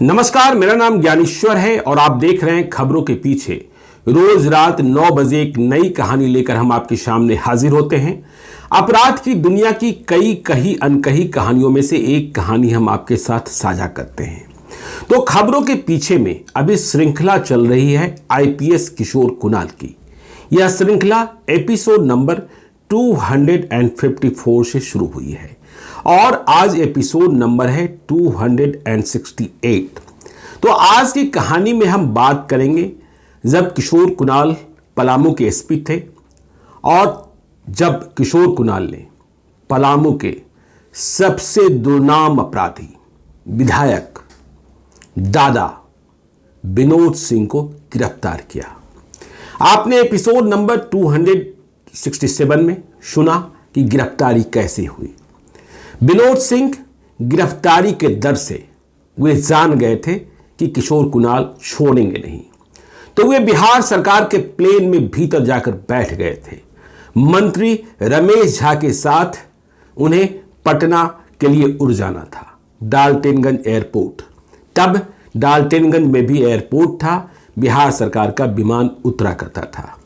नमस्कार, मेरा नाम ज्ञानेश्वर है और आप देख रहे हैं खबरों के पीछे। रोज रात 9 बजे एक नई कहानी लेकर हम आपके सामने हाजिर होते हैं। अपराध की दुनिया की कई कही अनकही कहानियों में से एक कहानी हम आपके साथ साझा करते हैं। तो खबरों के पीछे में अभी श्रृंखला चल रही है आईपीएस किशोर कुणाल की। यह श्रृंखला एपिसोड नंबर 254 से शुरू हुई है और आज एपिसोड नंबर है 268। तो आज की कहानी में हम बात करेंगे जब किशोर कुणाल पलामू के एसपी थे और जब किशोर कुणाल ने पलामू के सबसे दुर्नाम अपराधी विधायक दादा विनोद सिंह को गिरफ्तार किया। आपने एपिसोड नंबर 267 में सुना कि गिरफ्तारी कैसे हुई। विनोद सिंह गिरफ्तारी के डर से वे जान गए थे कि किशोर कुणाल छोड़ेंगे नहीं, तो वे बिहार सरकार के प्लेन में भीतर जाकर बैठ गए थे। मंत्री रमेश झा के साथ उन्हें पटना के लिए उड़ जाना था, डाल्टनगंज एयरपोर्ट। तब डाल्टनगंज में भी एयरपोर्ट था, बिहार सरकार का विमान उतरा करता था।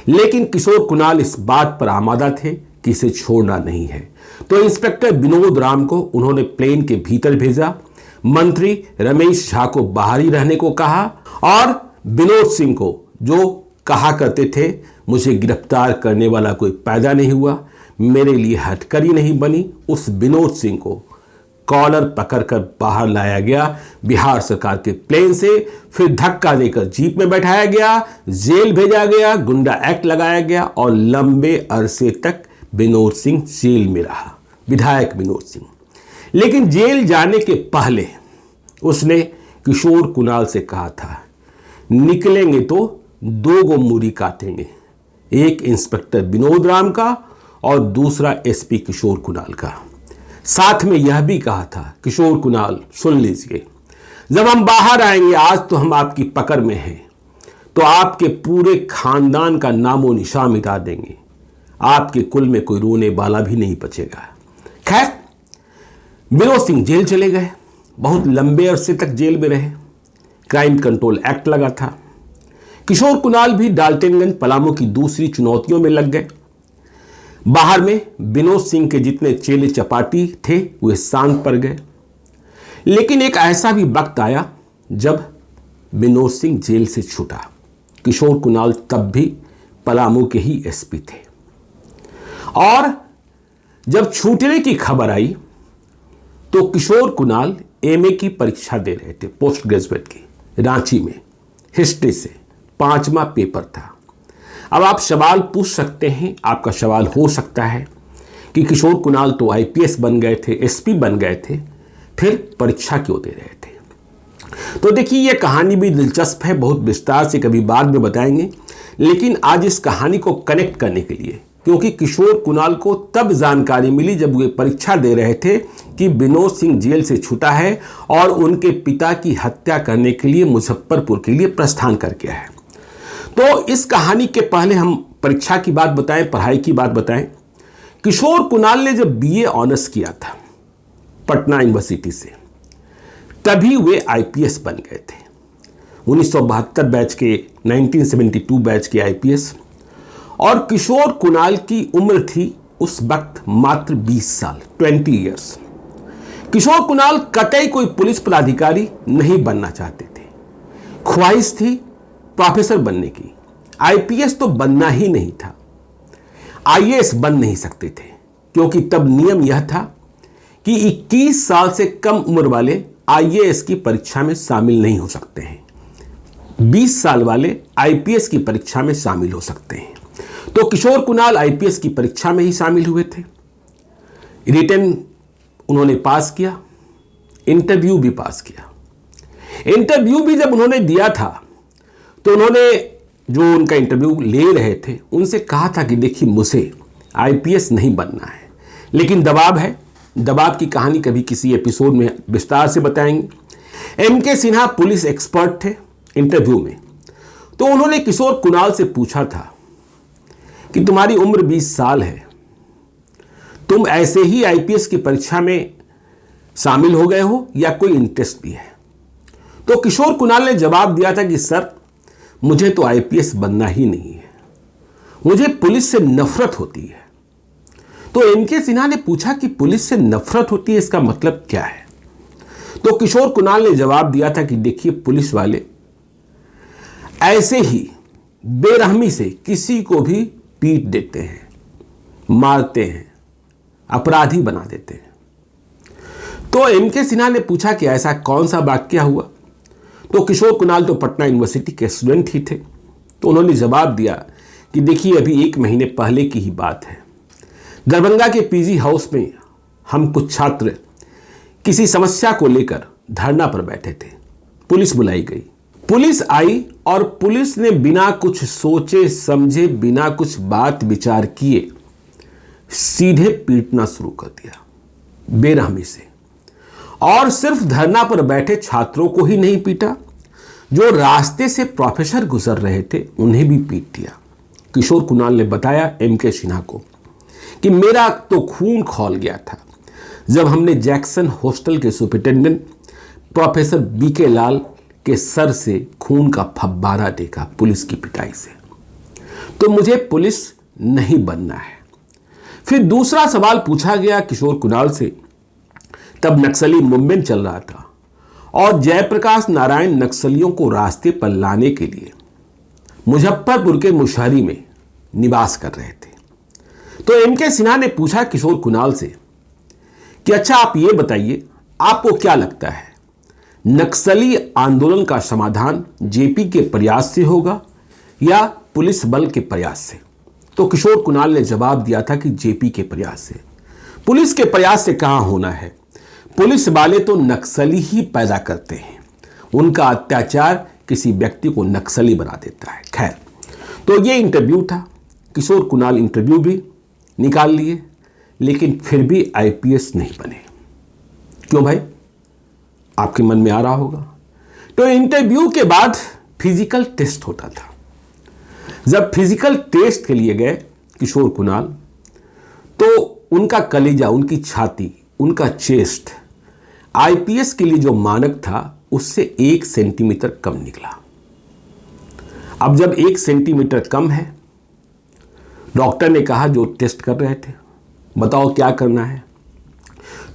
लेकिन किशोर कुणाल इस बात पर आमादा थे कि इसे छोड़ना नहीं है, तो इंस्पेक्टर विनोद राम को उन्होंने प्लेन के भीतर भेजा। मंत्री रमेश झा को बाहर ही रहने को कहा और विनोद सिंह को, जो कहा करते थे मुझे गिरफ्तार करने वाला कोई पैदा नहीं हुआ, मेरे लिए हथकड़ी नहीं बनी, उस विनोद सिंह को कॉलर पकड़कर बाहर लाया गया बिहार सरकार के प्लेन से। फिर धक्का देकर जीप में बैठाया गया, जेल भेजा गया, गुंडा एक्ट लगाया गया और लंबे अरसे तक विनोद सिंह जेल में रहा, विधायक विनोद सिंह। लेकिन जेल जाने के पहले उसने किशोर कुणाल से कहा था, निकलेंगे तो 2 गो मूरी काटेंगे, एक इंस्पेक्टर विनोद राम का और दूसरा एसपी किशोर कुणाल का। साथ में यह भी कहा था, किशोर कुणाल सुन लीजिए, जब हम बाहर आएंगे, आज तो हम आपकी पकड़ में हैं, तो आपके पूरे खानदान का नामो निशान मिटा देंगे, आपके कुल में कोई रोने वाला भी नहीं बचेगा। खैर, विनोद सिंह जेल चले गए, बहुत लंबे अरसे तक जेल में रहे। क्राइम कंट्रोल एक्ट लगा था। किशोर कुणाल भी डाल्टनगंज पलामू की दूसरी चुनौतियों में लग गए। बाहर में विनोद सिंह के जितने चेले चपाटी थे वे शांत पड़ गए। लेकिन एक ऐसा भी वक्त आया जब विनोद सिंह जेल से छूटा। किशोर कुणाल तब भी पलामू के ही एसपी थे और जब छूटने की खबर आई तो किशोर कुणाल एमए की परीक्षा दे रहे थे, पोस्ट ग्रेजुएट की, रांची में, हिस्ट्री से 5वां पेपर था। अब आप सवाल पूछ सकते हैं, आपका सवाल हो सकता है कि किशोर कुणाल तो आईपीएस बन गए थे, एसपी बन गए थे, फिर परीक्षा क्यों दे रहे थे। तो देखिए, यह कहानी भी दिलचस्प है, बहुत विस्तार से कभी बाद में बताएंगे। लेकिन आज इस कहानी को कनेक्ट करने के लिए, क्योंकि किशोर कुणाल को तब जानकारी मिली जब वे परीक्षा दे रहे थे कि विनोद सिंह जेल से छूटा है और उनके पिता की हत्या करने के लिए मुजफ्फरपुर के लिए प्रस्थान कर गया है। तो इस कहानी के पहले हम परीक्षा की बात बताएं, पढ़ाई की बात बताएं। किशोर कुणाल ने जब बीए ऑनर्स किया था पटना यूनिवर्सिटी से, तभी वे आईपीएस बन गए थे। 1972 बैच के, 1972 बैच के आईपीएस। और किशोर कुणाल की उम्र थी उस वक्त मात्र 20 साल, 20 ईयर्स। किशोर कुणाल कतई कोई पुलिस पदाधिकारी नहीं बनना चाहते थे, ख्वाहिश थी प्रोफेसर बनने की। आईपीएस तो बनना ही नहीं था, आईएएस बन नहीं सकते थे, क्योंकि तब नियम यह था कि 21 साल से कम उम्र वाले आईएएस की परीक्षा में शामिल नहीं हो सकते हैं, 20 साल वाले आईपीएस की परीक्षा में शामिल हो सकते हैं। तो किशोर कुणाल आईपीएस की परीक्षा में ही शामिल हुए थे। रिटन उन्होंने पास किया, इंटरव्यू भी पास किया। इंटरव्यू भी जब उन्होंने दिया था तो उन्होंने, जो उनका इंटरव्यू ले रहे थे, उनसे कहा था कि देखिए, मुझे आईपीएस नहीं बनना है, लेकिन दबाव है। दबाव की कहानी कभी किसी एपिसोड में विस्तार से बताएंगे। एमके सिन्हा पुलिस एक्सपर्ट थे इंटरव्यू में, तो उन्होंने किशोर कुणाल से पूछा था कि तुम्हारी उम्र 20 साल है, तुम ऐसे ही आईपीएस की परीक्षा में शामिल हो गए हो या कोई इंटरेस्ट भी है। तो किशोर कुणाल ने जवाब दिया था कि सर, मुझे तो आईपीएस बनना ही नहीं है, मुझे पुलिस से नफरत होती है। तो एम.के. सिन्हा ने पूछा कि पुलिस से नफरत होती है, इसका मतलब क्या है? तो किशोर कुणाल ने जवाब दिया था कि देखिए, पुलिस वाले ऐसे ही बेरहमी से किसी को भी पीट देते हैं, मारते हैं, अपराधी बना देते हैं। तो एम.के. सिन्हा ने पूछा कि ऐसा कौन सा वाक्य हुआ? तो किशोर कुणाल तो पटना यूनिवर्सिटी के स्टूडेंट ही थे, तो उन्होंने जवाब दिया कि देखिए, अभी 1 महीने पहले की ही बात है। दरभंगा के पीजी हाउस में हम कुछ छात्र किसी समस्या को लेकर धरना पर बैठे थे। पुलिस बुलाई गई, पुलिस आई और पुलिस ने बिना कुछ सोचे समझे, बिना कुछ बात विचार किए सीधे पीटना शुरू कर दिया बेरहमी से। और सिर्फ धरना पर बैठे छात्रों को ही नहीं पीटा, जो रास्ते से प्रोफेसर गुजर रहे थे उन्हें भी पीट दिया। किशोर कुणाल ने बताया एम.के. सिन्हा को कि मेरा तो खून खौल गया था जब हमने जैक्सन हॉस्टल के सुपरिटेंडेंट प्रोफेसर बी.के. लाल के सर से खून का फव्वारा देखा पुलिस की पिटाई से। तो मुझे पुलिस नहीं बनना है। फिर दूसरा सवाल पूछा गया किशोर कुणाल से। तब नक्सली मूवमेंट चल रहा था और जयप्रकाश नारायण नक्सलियों को रास्ते पर लाने के लिए मुजफ्फरपुर के मुशहरी में निवास कर रहे थे। तो एम.के. सिन्हा ने पूछा किशोर कुणाल से कि अच्छा, आप ये बताइए, आपको क्या लगता है, नक्सली आंदोलन का समाधान जेपी के प्रयास से होगा या पुलिस बल के प्रयास से? तो किशोर कुणाल ने जवाब दिया था कि जेपी के प्रयास से। पुलिस के प्रयास से कहां होना है? पुलिस वाले तो नक्सली ही पैदा करते हैं, उनका अत्याचार किसी व्यक्ति को नक्सली बना देता है। खैर, तो ये इंटरव्यू था। किशोर कुणाल इंटरव्यू भी निकाल लिए, लेकिन फिर भी आईपीएस नहीं बने। क्यों भाई? आपके मन में आ रहा होगा। तो इंटरव्यू के बाद फिजिकल टेस्ट होता था। जब फिजिकल टेस्ट के लिए गए किशोर कुणाल, तो उनका कलेजा, उनकी छाती, उनका चेस्ट आईपीएस के लिए जो मानक था उससे 1 सेंटीमीटर कम निकला। अब जब 1 सेंटीमीटर कम है, डॉक्टर ने कहा जो टेस्ट कर रहे थे, बताओ क्या करना है?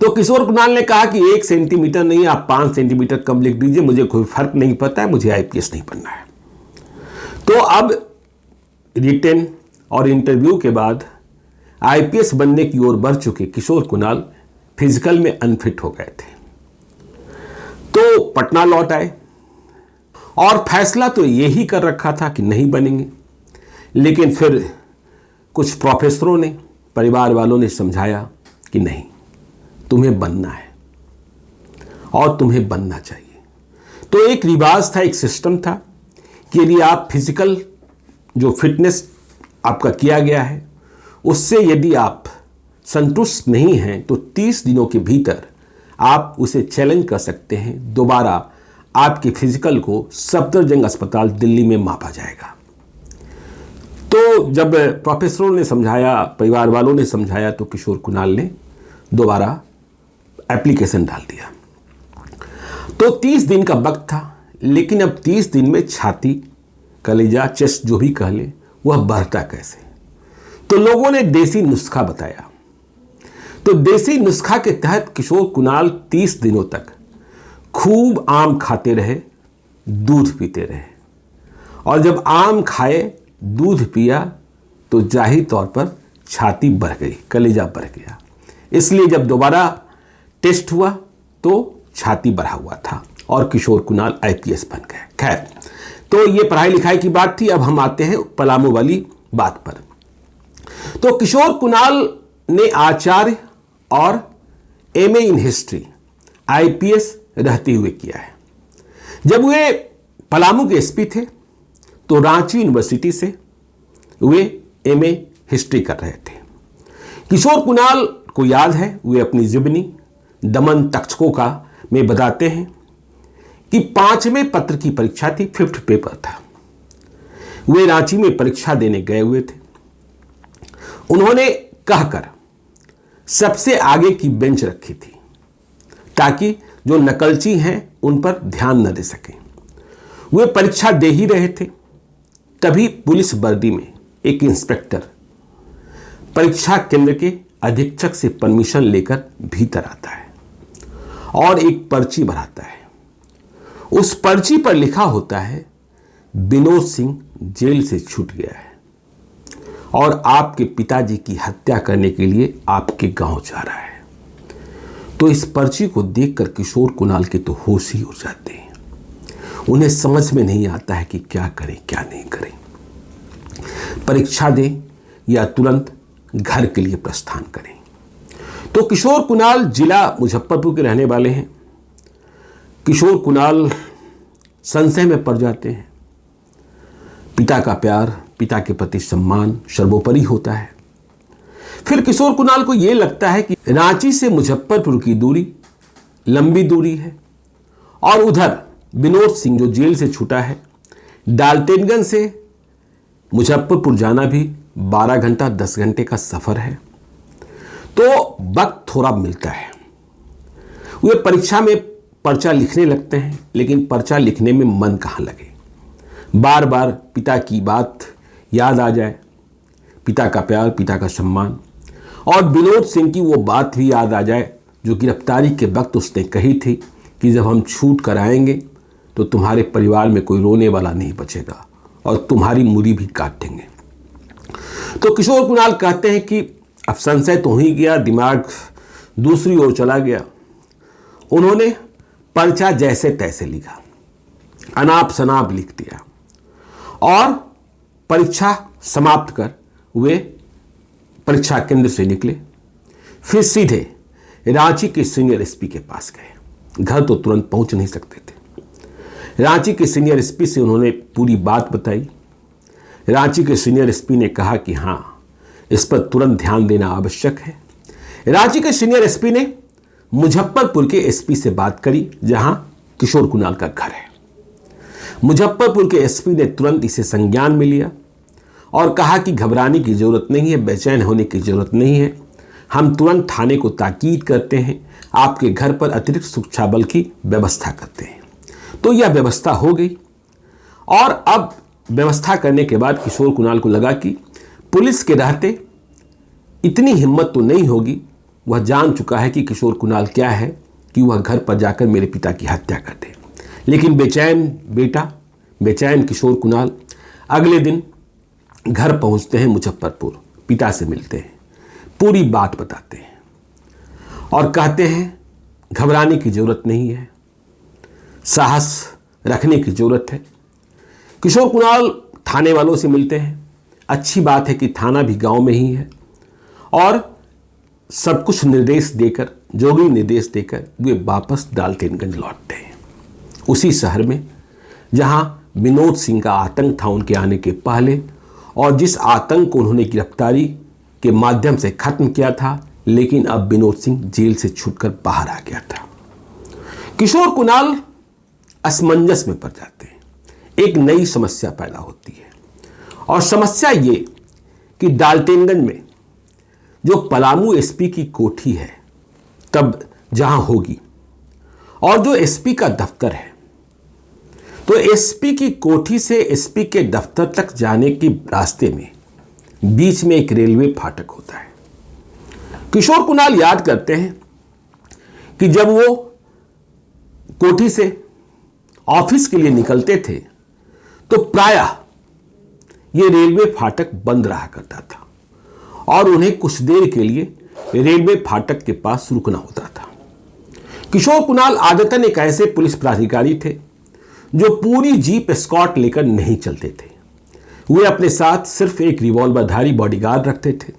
तो किशोर कुणाल ने कहा कि 1 सेंटीमीटर नहीं, आप 5 सेंटीमीटर कम लिख दीजिए, मुझे कोई फर्क नहीं पड़ता है, मुझे आईपीएस नहीं बनना है। तो अब रिटेन और इंटरव्यू के बाद आईपीएस बनने की ओर बढ़ चुके किशोर कुणाल फिजिकल में अनफिट हो गए थे। तो पटना लौट आए और फैसला तो यही कर रखा था कि नहीं बनेंगे, लेकिन फिर कुछ प्रोफेसरों ने, परिवार वालों ने समझाया कि नहीं, तुम्हें बनना है और तुम्हें बनना चाहिए। तो एक रिवाज था, एक सिस्टम था कि यदि आप फिजिकल जो फिटनेस आपका किया गया है उससे यदि आप संतुष्ट नहीं हैं तो 30 दिनों के भीतर आप उसे चैलेंज कर सकते हैं, दोबारा आपके फिजिकल को सफदरजंग अस्पताल दिल्ली में मापा जाएगा। तो जब प्रोफेसरों ने समझाया, परिवार वालों ने समझाया, तो किशोर कुणाल ने दोबारा एप्लीकेशन डाल दिया। तो 30 दिन का वक्त था, लेकिन अब 30 दिन में छाती, कलेजा, चेस्ट जो भी कह लें, वह बढ़ता कैसे? तो लोगों ने देसी नुस्खा बताया। तो देसी नुस्खा के तहत किशोर कुणाल 30 दिनों तक खूब आम खाते रहे, दूध पीते रहे, और जब आम खाए, दूध पिया, तो जाहिर तौर पर छाती बढ़ गई, कलेजा बढ़ गया। इसलिए जब दोबारा टेस्ट हुआ तो छाती बढ़ा हुआ था और किशोर कुणाल आईपीएस बन गए। खैर, तो ये पढ़ाई लिखाई की बात थी। अब हम आते हैं पलामू वाली बात पर। तो किशोर कुणाल ने आचार्य और एमए इन हिस्ट्री आईपीएस रहते हुए किया है। जब वे पलामू के एसपी थे तो रांची यूनिवर्सिटी से वे एमए हिस्ट्री कर रहे थे। किशोर कुणाल को याद है, वे अपनी जीवनी दमन तक्षकों का में बताते हैं कि 5वें पत्र की परीक्षा थी, 5th पेपर था। वे रांची में परीक्षा देने गए हुए थे। उन्होंने कहकर सबसे आगे की बेंच रखी थी ताकि जो नकलची हैं उन पर ध्यान न दे सके। वे परीक्षा दे ही रहे थे, तभी पुलिस वर्दी में एक इंस्पेक्टर परीक्षा केंद्र के अधीक्षक से परमिशन लेकर भीतर आता है और एक पर्ची भराता है। उस पर्ची पर लिखा होता है, विनोद सिंह जेल से छूट गया है और आपके पिताजी की हत्या करने के लिए आपके गांव जा रहा है। तो इस पर्ची को देखकर किशोर कुणाल के तो होश ही उड़ जाते हैं। उन्हें समझ में नहीं आता है कि क्या करें क्या नहीं करें, परीक्षा दें या तुरंत घर के लिए प्रस्थान करें। तो किशोर कुणाल जिला मुजफ्फरपुर के रहने वाले हैं। किशोर कुणाल संशय में पड़ जाते हैं। पिता का प्यार, पिता के प्रति सम्मान सर्वोपरि होता है। फिर किशोर कुणाल को यह लगता है कि रांची से मुजफ्फरपुर की दूरी लंबी दूरी है और उधर विनोद सिंह जो जेल से छूटा है, डाल्टनगंज से मुजफ्फरपुर जाना भी 12 घंटा 10 घंटे का सफर है, तो वक्त थोड़ा मिलता है। वे परीक्षा में पर्चा लिखने लगते हैं, लेकिन पर्चा लिखने में मन कहाँ लगे। बार बार पिता की बात याद आ जाए, पिता का प्यार, पिता का सम्मान, और विनोद सिंह की वो बात भी याद आ जाए जो गिरफ्तारी के वक्त उसने कही थी कि जब हम छूट कर आएंगे तो तुम्हारे परिवार में कोई रोने वाला नहीं बचेगा और तुम्हारी मुरी भी काट देंगे। तो किशोर कुणाल कहते हैं कि अब संशय तो ही गया, दिमाग दूसरी ओर चला गया। उन्होंने पर्चा जैसे तैसे लिखा, अनाप शनाप लिख दिया और परीक्षा समाप्त कर वे परीक्षा केंद्र से निकले। फिर सीधे रांची के सीनियर एसपी के पास गए। घर तो तुरंत पहुंच नहीं सकते थे। रांची के सीनियर एसपी से उन्होंने पूरी बात बताई। रांची के सीनियर एसपी ने कहा कि हाँ, इस पर तुरंत ध्यान देना आवश्यक है। रांची के सीनियर एसपी ने मुजफ्फरपुर के एसपी से बात करी, जहां किशोर कुणाल का घर है। मुजफ्फरपुर के एसपी ने तुरंत इसे संज्ञान में लिया और कहा कि घबराने की जरूरत नहीं है, बेचैन होने की जरूरत नहीं है, हम तुरंत थाने को ताकीद करते हैं, आपके घर पर अतिरिक्त सुरक्षा बल की व्यवस्था करते हैं। तो यह व्यवस्था हो गई और अब व्यवस्था करने के बाद किशोर कुणाल को लगा कि पुलिस के रहते इतनी हिम्मत तो नहीं होगी। वह जान चुका है कि किशोर कुणाल क्या है कि वह घर पर जाकर मेरे पिता की हत्या कर दे। लेकिन बेचैन बेटा, बेचैन किशोर कुणाल अगले दिन घर पहुंचते हैं मुजफ्फरपुर, पिता से मिलते हैं, पूरी बात बताते हैं और कहते हैं घबराने की जरूरत नहीं है, साहस रखने की जरूरत है। किशोर कुणाल थाने वालों से मिलते हैं। अच्छी बात है कि थाना भी गांव में ही है और सब कुछ निर्देश देकर, जरूरी निर्देश देकर वे वापस डाल्टनगंज लौटते हैं, उसी शहर में जहां विनोद सिंह का आतंक था उनके आने के पहले, और जिस आतंक को उन्होंने गिरफ्तारी के माध्यम से खत्म किया था। लेकिन अब विनोद सिंह जेल से छूटकर बाहर आ गया था। किशोर कुणाल असमंजस में पड़ जाते हैं। एक नई समस्या पैदा होती है और समस्या ये कि डाल्टनगंज में जो पलामू एसपी की कोठी है तब जहां होगी, और जो एसपी का दफ्तर है, तो एसपी की कोठी से एसपी के दफ्तर तक जाने के रास्ते में बीच में एक रेलवे फाटक होता है। किशोर कुणाल याद करते हैं कि जब वो कोठी से ऑफिस के लिए निकलते थे तो प्रायः ये रेलवे फाटक बंद रहा करता था और उन्हें कुछ देर के लिए रेलवे फाटक के पास रुकना होता था। किशोर कुणाल आदतन एक ऐसे पुलिस प्राधिकारी थे जो पूरी जीप एस्कॉर्ट लेकर नहीं चलते थे। वे अपने साथ सिर्फ एक रिवॉल्वरधारी बॉडीगार्ड रखते थे।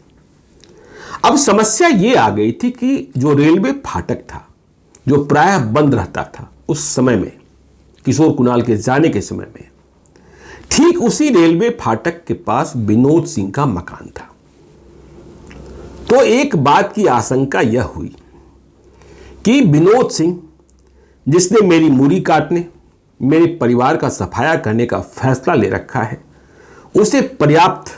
अब समस्या ये आ गई थी कि जो रेलवे फाटक था, जो प्रायः बंद रहता था उस समय में, किशोर कुणाल के जाने के समय में, ठीक उसी रेलवे फाटक के पास विनोद सिंह का मकान था। तो एक बात की आशंका यह हुई कि विनोद सिंह, जिसने मेरी मूरी काटने, मेरे परिवार का सफाया करने का फैसला ले रखा है, उसे पर्याप्त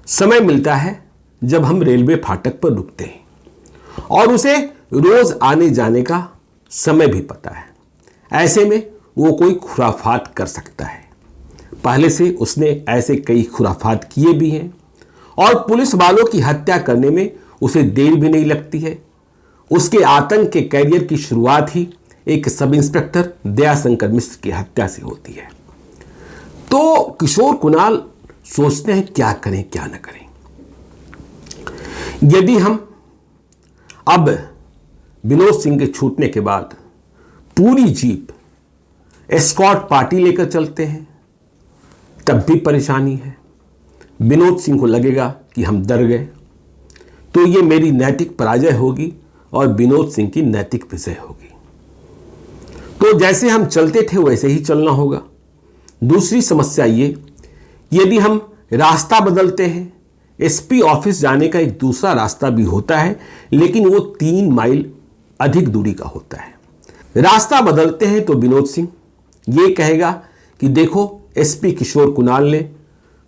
समय मिलता है जब हम रेलवे फाटक पर रुकते हैं और उसे रोज आने जाने का समय भी पता है। ऐसे में वो कोई खुराफात कर सकता है। पहले से उसने ऐसे कई खुराफात किए भी हैं और पुलिस वालों की हत्या करने में उसे देर भी नहीं लगती है। उसके आतंक के कैरियर की शुरुआत ही एक सब इंस्पेक्टर दयाशंकर मिश्र की हत्या से होती है। तो किशोर कुणाल सोचते हैं क्या करें क्या न करें। यदि हम अब विनोद सिंह के छूटने के बाद पूरी जीप एस्कॉर्ट पार्टी लेकर चलते हैं तब भी परेशानी है। विनोद सिंह को लगेगा कि हम डर गए, तो ये मेरी नैतिक पराजय होगी और विनोद सिंह की नैतिक विजय होगी। तो जैसे हम चलते थे वैसे ही चलना होगा। दूसरी समस्या ये, यदि हम रास्ता बदलते हैं, एसपी ऑफिस जाने का एक दूसरा रास्ता भी होता है, लेकिन वो 3 माइल अधिक दूरी का होता है। रास्ता बदलते हैं तो विनोद सिंह ये कहेगा कि देखो एसपी किशोर कुणाल ने,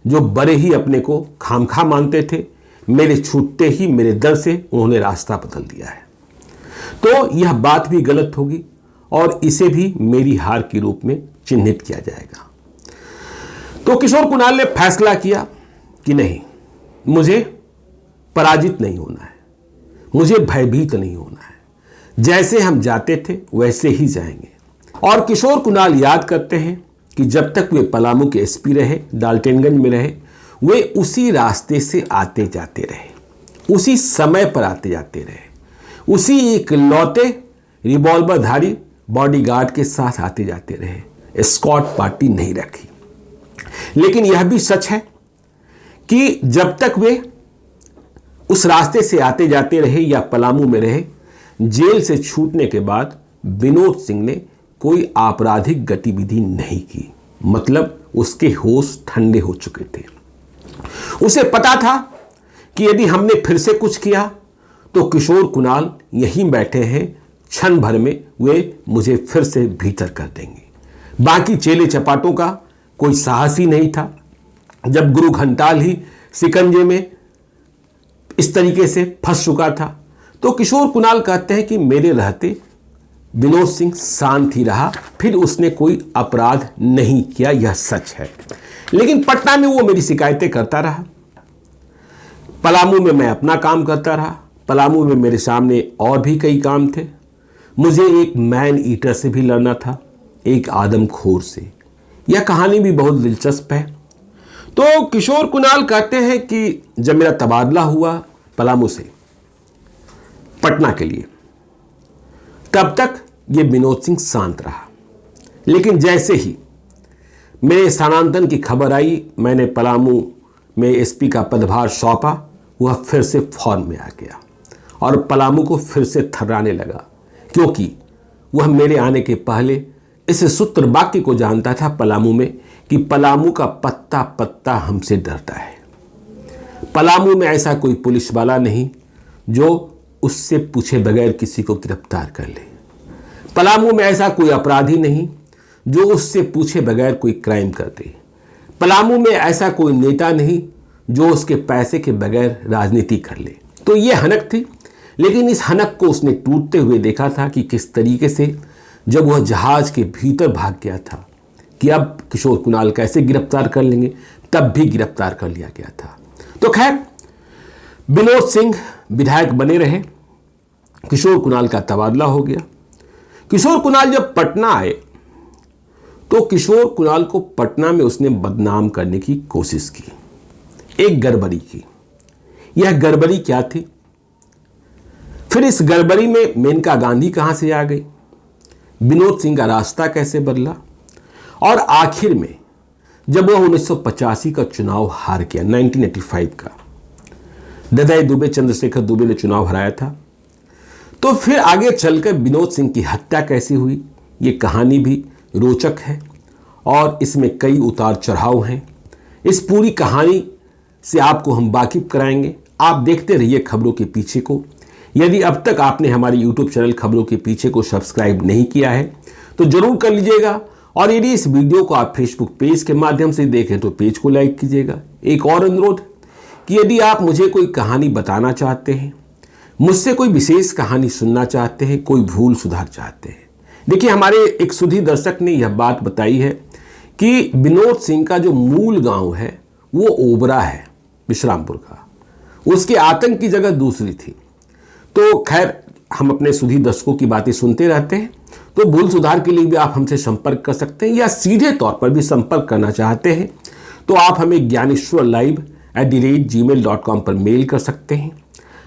जो बड़े ही अपने को खामखा मानते थे, मेरे छूटते ही मेरे डर से उन्होंने रास्ता बदल दिया है। तो यह बात भी गलत होगी और इसे भी मेरी हार के रूप में चिन्हित किया जाएगा। तो किशोर कुणाल ने फैसला किया कि नहीं, मुझे पराजित नहीं होना है, मुझे भयभीत नहीं होना है। जैसे हम जाते थे वैसे ही जाएंगे। और किशोर कुणाल याद करते हैं कि जब तक वे पलामू के एसपी रहे, डाल्टनगंज में रहे, वे उसी रास्ते से आते जाते रहे, उसी समय पर आते जाते रहे, उसी एक लौते रिवॉल्वरधारी बॉडीगार्ड के साथ आते जाते रहे। एस्कॉर्ट पार्टी नहीं रखी। लेकिन यह भी सच है कि जब तक वे उस रास्ते से आते जाते रहे या पलामू में रहे, जेल से छूटने के बाद विनोद सिंह ने कोई आपराधिक गतिविधि नहीं की। मतलब उसके होश ठंडे हो चुके थे। उसे पता था कि यदि हमने फिर से कुछ किया तो किशोर कुणाल यहीं बैठे हैं, क्षण भर में वे मुझे फिर से भीतर कर देंगे। बाकी चेले चपाटों का कोई साहस ही नहीं था। जब गुरु घंटाल ही सिकंजे में इस तरीके से फंस चुका था, तो किशोर कुणाल कहते हैं कि मेरे रहते विनोद सिंह शांत ही रहा, फिर उसने कोई अपराध नहीं किया, यह सच है। लेकिन पटना में वो मेरी शिकायतें करता रहा, पलामू में मैं अपना काम करता रहा। पलामू में मेरे सामने और भी कई काम थे। मुझे एक मैन ईटर से भी लड़ना था, एक आदमखोर से। यह कहानी भी बहुत दिलचस्प है। तो किशोर कुणाल कहते हैं कि जब मेरा तबादला हुआ पलामू से पटना के लिए, तब तक ये विनोद सिंह शांत रहा। लेकिन जैसे ही मेरे स्थानांतरण की खबर आई, मैंने पलामू में एसपी का पदभार सौंपा, वह फिर से फॉर्म में आ गया और पलामू को फिर से थर्राने लगा, क्योंकि वह मेरे आने के पहले इस सूत्र वाक्य को जानता था पलामू में कि पलामू का पत्ता पत्ता हमसे डरता है। पलामू में ऐसा कोई पुलिस वाला नहीं जो उससे पूछे बगैर किसी को गिरफ्तार कर ले। पलामू में ऐसा कोई अपराधी नहीं जो उससे पूछे बगैर कोई क्राइम कर दे। पलामू में ऐसा कोई नेता नहीं जो उसके पैसे के बगैर राजनीति कर ले। तो ये हनक थी। लेकिन इस हनक को उसने टूटते हुए देखा था कि किस तरीके से जब वह जहाज के भीतर भाग गया था कि अब किशोर कुणाल कैसे गिरफ्तार कर लेंगे, तब भी गिरफ्तार कर लिया गया था। तो खैर, विनोद सिंह विधायक बने रहे, किशोर कुणाल का तबादला हो गया। किशोर कुणाल जब पटना आए तो किशोर कुणाल को पटना में उसने बदनाम करने की कोशिश की, एक गड़बड़ी की। यह गड़बड़ी क्या थी? फिर इस गड़बड़ी में मेनका गांधी कहां से आ गई, विनोद सिंह का रास्ता कैसे बदला, और आखिर में जब वह 1985 का चुनाव हार गया, 1985 का ददाई दुबे, चंद्रशेखर दुबे ने चुनाव हराया था, तो फिर आगे चलकर विनोद सिंह की हत्या कैसी हुई, ये कहानी भी रोचक है और इसमें कई उतार चढ़ाव हैं। इस पूरी कहानी से आपको हम वाकिफ कराएंगे। आप देखते रहिए खबरों के पीछे को। यदि अब तक आपने हमारे YouTube चैनल खबरों के पीछे को सब्सक्राइब नहीं किया है तो जरूर कर लीजिएगा, और यदि इस वीडियो को आप फेसबुक पेज के माध्यम से देखें तो पेज को लाइक कीजिएगा। एक और अनुरोध कि यदि आप मुझे कोई कहानी बताना चाहते हैं, मुझसे कोई विशेष कहानी सुनना चाहते हैं, कोई भूल सुधार चाहते हैं। देखिए, हमारे एक सुधी दर्शक ने यह बात बताई है कि विनोद सिंह का जो मूल गांव है वो ओबरा है, विश्रामपुर का। उसके आतंक की जगह दूसरी थी। तो खैर, हम अपने सुधी दर्शकों की बातें सुनते रहते हैं, तो भूल सुधार के लिए भी आप हमसे संपर्क कर सकते हैं, या सीधे तौर पर भी संपर्क करना चाहते हैं तो आप हमें gyaneshwarlive@gmail.com पर मेल कर सकते हैं।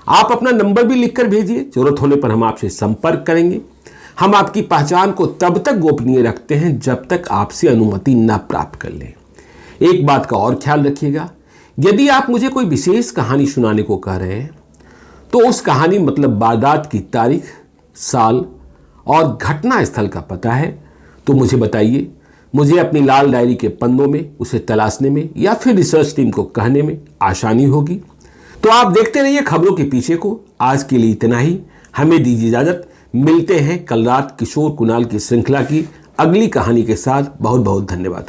आप अपना नंबर भी लिखकर भेजिए, जरूरत होने पर हम आपसे संपर्क करेंगे। हम आपकी पहचान को तब तक गोपनीय रखते हैं जब तक आपसे अनुमति न प्राप्त कर लें। एक बात का और ख्याल रखिएगा, यदि आप मुझे कोई विशेष कहानी सुनाने को कह रहे हैं तो उस कहानी मतलब वारदात की तारीख, साल और घटना स्थल का पता है तो मुझे बताइए। मुझे अपनी लाल डायरी के पन्नों में उसे तलाशने में या फिर रिसर्च टीम को कहने में आसानी होगी। तो आप देखते रहिए खबरों के पीछे को। आज के लिए इतना ही, हमें दीजिए इजाजत। मिलते हैं कल रात किशोर कुणाल की श्रृंखला की अगली कहानी के साथ। बहुत बहुत धन्यवाद।